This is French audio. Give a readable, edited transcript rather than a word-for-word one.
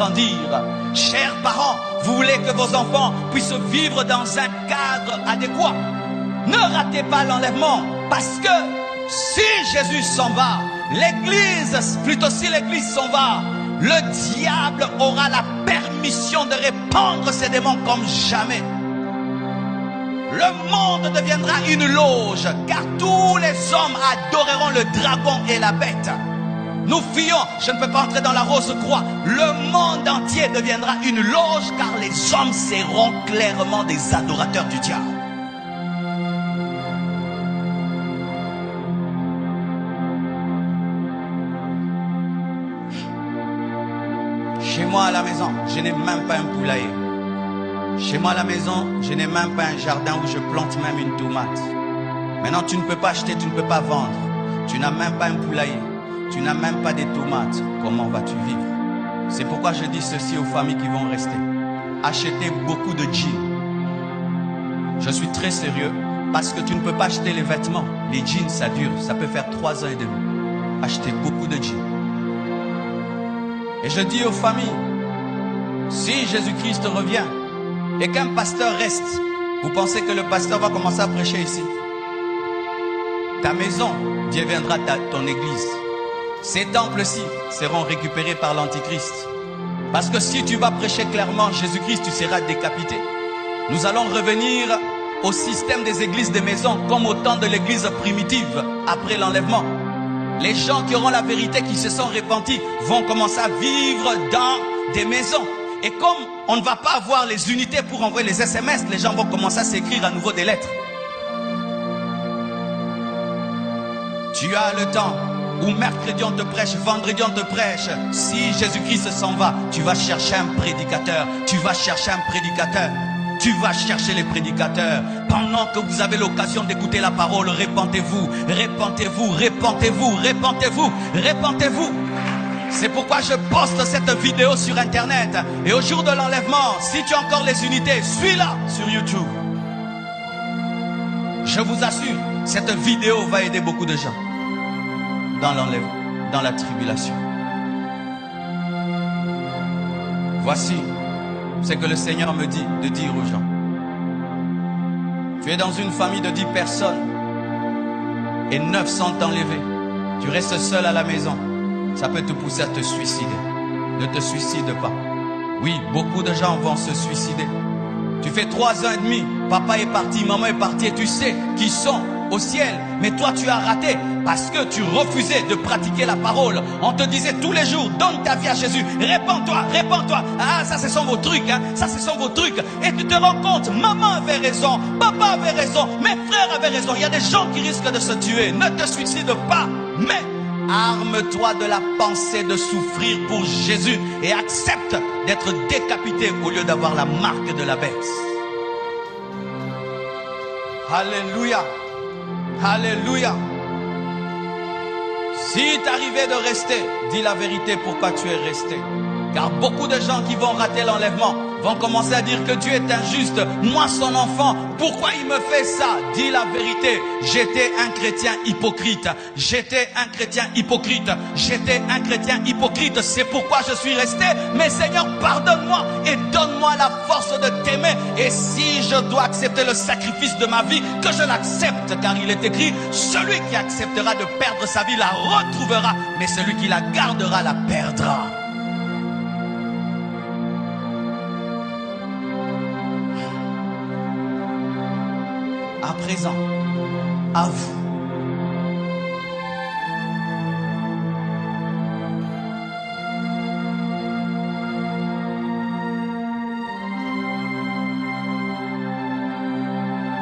grandir. Chers parents, vous voulez que vos enfants puissent vivre dans un cadre adéquat. Ne ratez pas l'enlèvement, parce que si Jésus s'en va, l'Église, plutôt si l'Église s'en va, le diable aura la permission de répandre ses démons comme jamais. Le monde deviendra une loge, car tous les hommes adoreront le dragon et la bête. Nous fuyons, je ne peux pas entrer dans la rose croix. Le monde entier deviendra une loge, car les hommes seront clairement des adorateurs du diable. Chez moi à la maison, je n'ai même pas un poulailler. Chez moi à la maison, je n'ai même pas un jardin où je plante même une tomate. Maintenant, tu ne peux pas acheter, tu ne peux pas vendre. Tu n'as même pas un poulailler. Tu n'as même pas des tomates. Comment vas-tu vivre? C'est pourquoi je dis ceci aux familles qui vont rester. Achetez beaucoup de jeans. Je suis très sérieux parce que tu ne peux pas acheter les vêtements. Les jeans, ça dure. Ça peut faire 3 ans et demi. Achetez beaucoup de jeans. Et je dis aux familles, si Jésus-Christ revient et qu'un pasteur reste, vous pensez que le pasteur va commencer à prêcher ici? Ta maison deviendra ton église. Ces temples-ci seront récupérés par l'Antichrist. Parce que si tu vas prêcher clairement Jésus-Christ, tu seras décapité. Nous allons revenir au système des églises de maisons comme au temps de l'église primitive après l'enlèvement. Les gens qui auront la vérité, qui se sont repentis, vont commencer à vivre dans des maisons. Et comme on ne va pas avoir les unités pour envoyer les SMS, les gens vont commencer à s'écrire à nouveau des lettres. Tu as le temps où mercredi on te prêche, vendredi on te prêche. Si Jésus-Christ s'en va, tu vas chercher un prédicateur. Tu vas chercher un prédicateur. Tu vas chercher les prédicateurs. Pendant que vous avez l'occasion d'écouter la parole, répentez-vous, répentez-vous, répentez-vous, répentez-vous, répentez-vous. C'est pourquoi je poste cette vidéo sur internet. Et au jour de l'enlèvement, si tu as encore les unités, suis-la sur YouTube. Je vous assure, cette vidéo va aider beaucoup de gens dans l'enlèvement, dans la tribulation. Voici ce que le Seigneur me dit de dire aux gens. Tu es dans une famille de 10 personnes et 9 sont enlevés. Tu restes seul à la maison. Ça peut te pousser à te suicider. Ne te suicide pas. Oui, beaucoup de gens vont se suicider. Tu fais 3 ans et demi, papa est parti, maman est partie et tu sais qu'ils sont au ciel. Mais toi tu as raté parce que tu refusais de pratiquer la parole. On te disait tous les jours, donne ta vie à Jésus. Répands-toi, répands-toi. Ah, ça ce sont vos trucs, hein. Ça ce sont vos trucs. Et tu te rends compte, maman avait raison, papa avait raison, mes frères avaient raison. Il y a des gens qui risquent de se tuer. Ne te suicide pas, mais arme-toi de la pensée de souffrir pour Jésus et accepte d'être décapité au lieu d'avoir la marque de la bête. Alléluia. Alléluia. Si t'arrivais de rester, dis la vérité pourquoi tu es resté. Car beaucoup de gens qui vont rater l'enlèvement vont commencer à dire que Dieu est injuste. Moi, son enfant, pourquoi il me fait ça? Dis la vérité. J'étais un chrétien hypocrite. J'étais un chrétien hypocrite. J'étais un chrétien hypocrite. C'est pourquoi je suis resté. Mais Seigneur, pardonne-moi et donne-moi la force de t'aimer. Et si je dois accepter le sacrifice de ma vie, que je l'accepte. Car il est écrit, celui qui acceptera de perdre sa vie la retrouvera. Mais celui qui la gardera la perdra. À présent, à vous